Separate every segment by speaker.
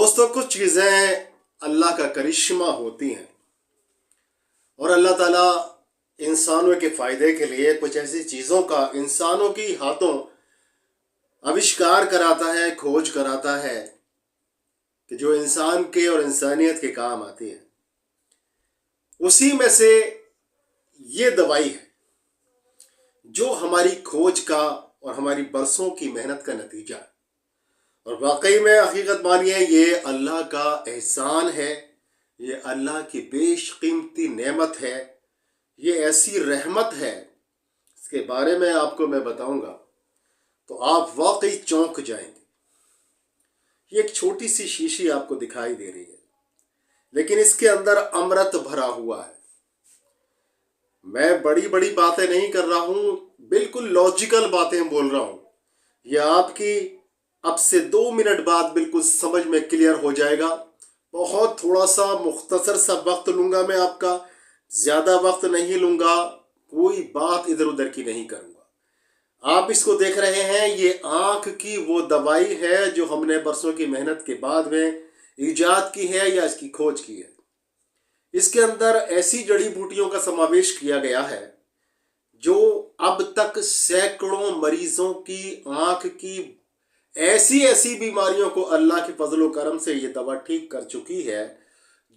Speaker 1: دوستوں کچھ چیزیں اللہ کا کرشمہ ہوتی ہیں اور اللہ تعالیٰ انسانوں کے فائدے کے لیے کچھ ایسی چیزوں کا انسانوں کی ہاتھوں آوشکار کراتا ہے، کھوج کراتا ہے کہ جو انسان کے اور انسانیت کے کام آتی ہے۔ اسی میں سے یہ دوائی ہے جو ہماری کھوج کا اور ہماری برسوں کی محنت کا نتیجہ ہے، اور واقعی میں حقیقت مانیے یہ اللہ کا احسان ہے، یہ اللہ کی بیش قیمتی نعمت ہے، یہ ایسی رحمت ہے، اس کے بارے میں آپ کو میں بتاؤں گا تو آپ واقعی چونک جائیں گے۔ یہ ایک چھوٹی سی شیشی آپ کو دکھائی دے رہی ہے، لیکن اس کے اندر امرت بھرا ہوا ہے۔ میں بڑی بڑی باتیں نہیں کر رہا ہوں، بالکل لاجیکل باتیں بول رہا ہوں۔ یہ آپ کی اب سے 2 منٹ بعد بالکل سمجھ میں کلیئر ہو جائے گا۔ بہت تھوڑا سا مختصر سا وقت لوں گا، میں آپ کا زیادہ وقت نہیں لوں گا، کوئی بات ادھر ادھر کی نہیں کروں گا۔ آپ اس کو دیکھ رہے ہیں، یہ آنکھ کی وہ دوائی ہے جو ہم نے برسوں کی محنت کے بعد میں ایجاد کی ہے یا اس کی کھوج کی ہے۔ اس کے اندر ایسی جڑی بوٹیوں کا سماویش کیا گیا ہے جو اب تک سینکڑوں مریضوں کی آنکھ کی ایسی بیماریوں کو اللہ کے فضل و کرم سے یہ دوا ٹھیک کر چکی ہے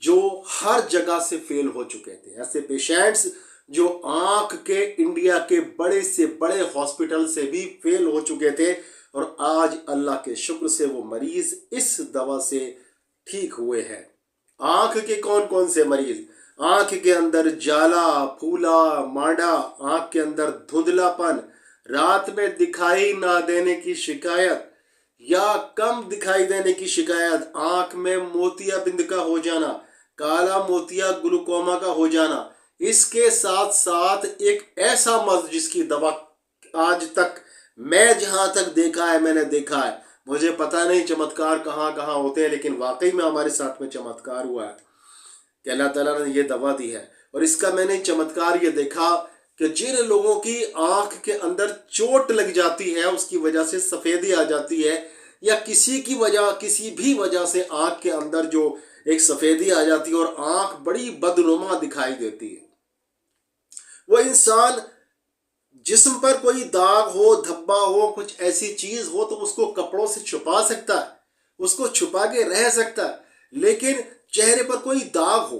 Speaker 1: جو ہر جگہ سے فیل ہو چکے تھے۔ ایسے پیشنٹس جو آنکھ کے انڈیا کے بڑے سے بڑے ہاسپٹل سے بھی فیل ہو چکے تھے، اور آج اللہ کے شکر سے وہ مریض اس دوا سے ٹھیک ہوئے ہیں۔ آنکھ کے کون کون سے مریض؟ آنکھ کے اندر جالا، پھولا، مانڈا، آنکھ کے اندر دھندلا پن، رات میں دکھائی نہ دینے کی شکایت یا کم دکھائی دینے کی شکایت، آنکھ میں موتیا بند کا ہو جانا، کالا موتیا گلوکوما کا ہو جانا، اس کے ساتھ ساتھ ایک ایسا مرض جس کی دوا آج تک میں جہاں تک دیکھا ہے، میں نے دیکھا ہے، مجھے پتہ نہیں چمتکار کہاں کہاں ہوتے ہیں، لیکن واقعی میں ہمارے ساتھ میں چمتکار ہوا ہے کہ اللہ تعالیٰ نے یہ دوا دی ہے۔ اور اس کا میں نے چمتکار یہ دیکھا کہ جن لوگوں کی آنکھ کے اندر چوٹ لگ جاتی ہے، اس کی وجہ سے سفیدی آ جاتی ہے، یا کسی بھی وجہ سے آنکھ کے اندر جو ایک سفیدی آ جاتی ہے اور آنکھ بڑی بدنما دکھائی دیتی ہے، وہ انسان جسم پر کوئی داغ ہو، دھبا ہو، کچھ ایسی چیز ہو تو اس کو کپڑوں سے چھپا سکتا ہے، اس کو چھپا کے رہ سکتا ہے، لیکن چہرے پر کوئی داغ ہو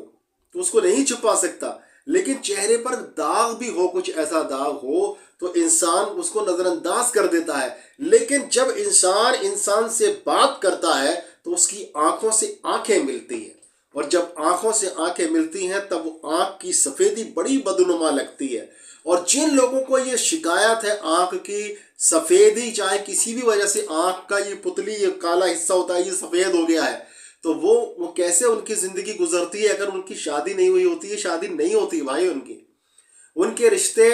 Speaker 1: تو اس کو نہیں چھپا سکتا۔ لیکن چہرے پر داغ بھی ہو، کچھ ایسا داغ ہو تو انسان اس کو نظر انداز کر دیتا ہے، لیکن جب انسان سے بات کرتا ہے تو اس کی آنکھوں سے آنکھیں ملتی ہیں، اور جب آنکھوں سے آنکھیں ملتی ہیں تب وہ آنکھ کی سفیدی بڑی بدنما لگتی ہے۔ اور جن لوگوں کو یہ شکایت ہے آنکھ کی سفیدی، چاہے کسی بھی وجہ سے آنکھ کا یہ پتلی، یہ کالا حصہ ہوتا ہے، یہ سفید ہو گیا ہے، تو وہ کیسے ان کی زندگی گزرتی ہے اگر ان کی شادی نہیں ہوئی ہوتی ہے؟ شادی نہیں ہوتی بھائی، ان کے رشتے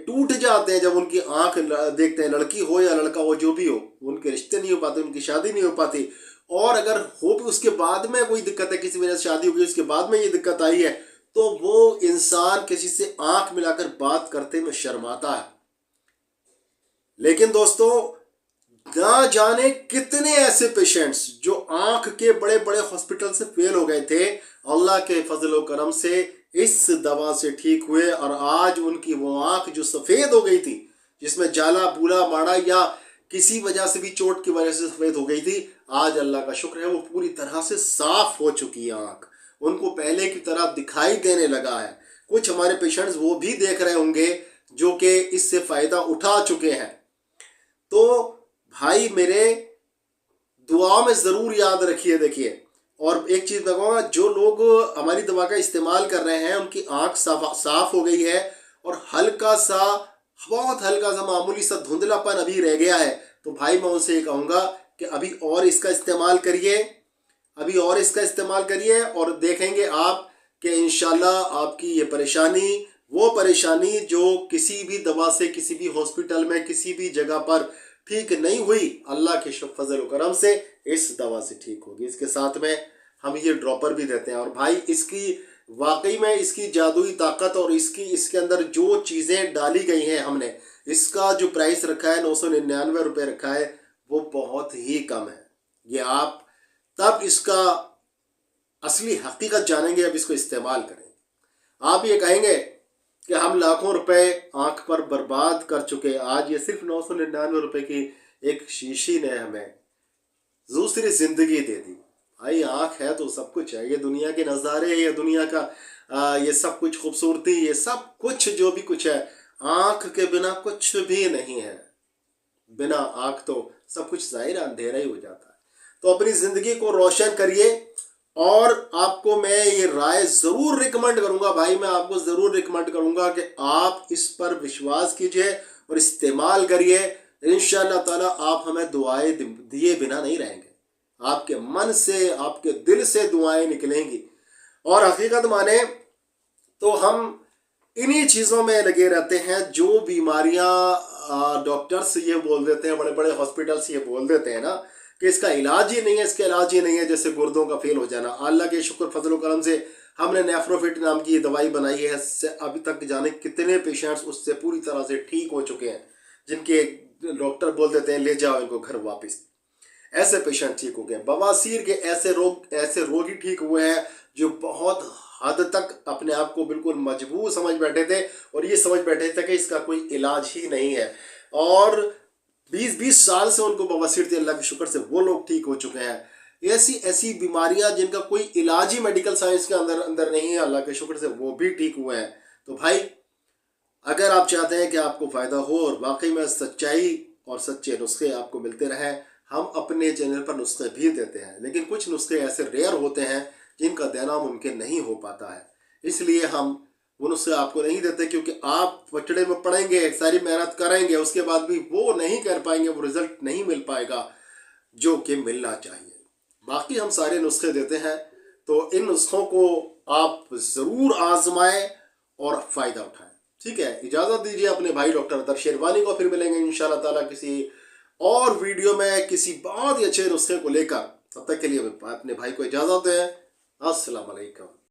Speaker 1: ٹوٹ جاتے ہیں جب ان کی آنکھ دیکھتے ہیں، لڑکی ہو یا لڑکا ہو، جو بھی ہو، ان کے رشتے نہیں ہو پاتے، ان کی شادی نہیں ہو پاتی۔ اور اگر ہو بھی اس کے بعد میں کوئی دقت ہے، کسی وجہ سے شادی ہو گئی، اس کے بعد میں یہ دقت آئی ہے، تو وہ انسان کسی سے آنکھ ملا کر بات کرتے میں شرماتا ہے۔ لیکن دوستو، نہ جانے کتنے ایسے پیشنٹس جو آنکھ کے بڑے بڑے ہاسپٹل سے فیل ہو گئے تھے، اللہ کے فضل و کرم سے اس دوا سے ٹھیک ہوئے، اور آج ان کی وہ آنکھ جو سفید ہو گئی تھی، جس میں جالا، بھولا، ماڑا یا کسی وجہ سے بھی چوٹ کی وجہ سے سفید ہو گئی تھی، آج اللہ کا شکر ہے وہ پوری طرح سے صاف ہو چکی ہے آنکھ، ان کو پہلے کی طرح دکھائی دینے لگا ہے۔ کچھ ہمارے پیشنٹس وہ بھی دیکھ رہے ہوں گے جو کہ اس سے فائدہ اٹھا چکے ہیں۔ تو بھائی میرے، دعا میں ضرور یاد رکھیے۔ دیکھیے، اور ایک چیز بتاؤں گا، جو لوگ ہماری دوا کا استعمال کر رہے ہیں ان کی آنکھ صاف ہو گئی ہے، اور بہت ہلکا سا معمولی سا دھندلا پن ابھی رہ گیا ہے، تو بھائی میں ان سے یہ کہوں گا کہ ابھی اور اس کا استعمال کریے، اور دیکھیں گے آپ کہ انشاءاللہ آپ کی یہ پریشانی، وہ پریشانی جو کسی بھی دوا سے، کسی بھی ہاسپٹل میں، کسی بھی جگہ پر ٹھیک نہیں ہوئی، اللہ کے فضل و کرم سے اس دوا سے ٹھیک ہوگی۔ اس کے ساتھ میں ہم یہ ڈراپر بھی دیتے ہیں، اور بھائی اس کی واقعی میں اس کی جادوئی طاقت، اور اس کے اندر جو چیزیں ڈالی گئی ہیں، ہم نے اس کا جو پرائس رکھا ہے 999 روپے رکھا ہے، وہ بہت ہی کم ہے۔ یہ آپ تب اس کا اصلی حقیقت جانیں گے، اب اس کو استعمال کریں گے۔ آپ یہ کہیں گے کہ ہم لاکھوں روپے آنکھ پر برباد کر چکے، آج یہ صرف 999 روپے کی ایک شیشی نے ہمیں دوسری زندگی دے دی۔ بھائی آنکھ ہے تو سب کچھ ہے، یہ دنیا کے نظارے، یہ دنیا کا یہ سب کچھ خوبصورتی، یہ سب کچھ جو بھی کچھ ہے، آنکھ کے بنا کچھ بھی نہیں ہے۔ بنا آنکھ تو سب کچھ ظاہر اندھیرا ہی ہو جاتا ہے۔ تو اپنی زندگی کو روشن کریے، اور آپ کو میں یہ رائے ضرور ریکمنڈ کروں گا، بھائی میں آپ کو ضرور ریکمنڈ کروں گا کہ آپ اس پر وشواس کیجئے اور استعمال کریے۔ انشاءاللہ تعالیٰ آپ ہمیں دعائیں دیے بنا نہیں رہیں گے، آپ کے من سے، آپ کے دل سے دعائیں نکلیں گی۔ اور حقیقت مانے تو ہم انہی چیزوں میں لگے رہتے ہیں جو بیماریاں ڈاکٹرز یہ بول دیتے ہیں، بڑے بڑے ہاسپٹلس یہ بول دیتے ہیں نا کہ اس کا علاج ہی نہیں ہے، اس کا علاج ہی نہیں ہے، جیسے گردوں کا فیل ہو جانا۔ اللہ کے شکر فضل و کرم سے ہم نے نیفروفٹ نام کی دوائی بنائی ہے، اس سے ابھی تک جانے کتنے پیشنٹس اس سے پوری طرح سے ٹھیک ہو چکے ہیں، جن کے ڈاکٹر بول دیتے ہیں لے جاؤ ان کو گھر واپس، ایسے پیشنٹ ٹھیک ہو گئے۔ بواسیر کے ایسے روگی ٹھیک ہوئے ہیں جو بہت حد تک اپنے آپ کو بالکل مجبور سمجھ بیٹھے تھے، اور یہ سمجھ بیٹھے تھے کہ اس کا کوئی علاج ہی نہیں ہے، اور 20 سال سے ان کو بواسیر تھی، اللہ کے شکر سے وہ لوگ ٹھیک ہو چکے ہیں۔ ایسی بیماریاں جن کا کوئی علاج ہی میڈیکل سائنس کے اندر نہیں ہے، اللہ کے شکر سے وہ بھی ٹھیک ہوئے ہیں۔ تو بھائی اگر آپ چاہتے ہیں کہ آپ کو فائدہ ہو اور واقعی میں سچائی اور سچے نسخے آپ کو ملتے رہیں، ہم اپنے چینل پر نسخے بھی دیتے ہیں، لیکن کچھ نسخے ایسے ریئر ہوتے ہیں جن کا دینا ممکن نہیں ہو پاتا ہے، اس لیے ہم وہ نسخے آپ کو نہیں دیتے، کیونکہ آپ پچڑے میں پڑیں گے، ساری محنت کریں گے، اس کے بعد بھی وہ نہیں کر پائیں گے، وہ رزلٹ نہیں مل پائے گا جو کہ ملنا چاہیے۔ باقی ہم سارے نسخے دیتے ہیں، تو ان نسخوں کو آپ ضرور آزمائیں اور فائدہ اٹھائیں۔ ٹھیک ہے، اجازت دیجیے اپنے بھائی ڈاکٹر اطہر شیروانی کو، پھر ملیں گے انشاءاللہ تعالیٰ کسی اور ویڈیو میں کسی بہت ہی اچھے نسخے کو لے کر۔ تب تک کے لیے اپنے بھائی کو اجازت دیں۔ السلام علیکم۔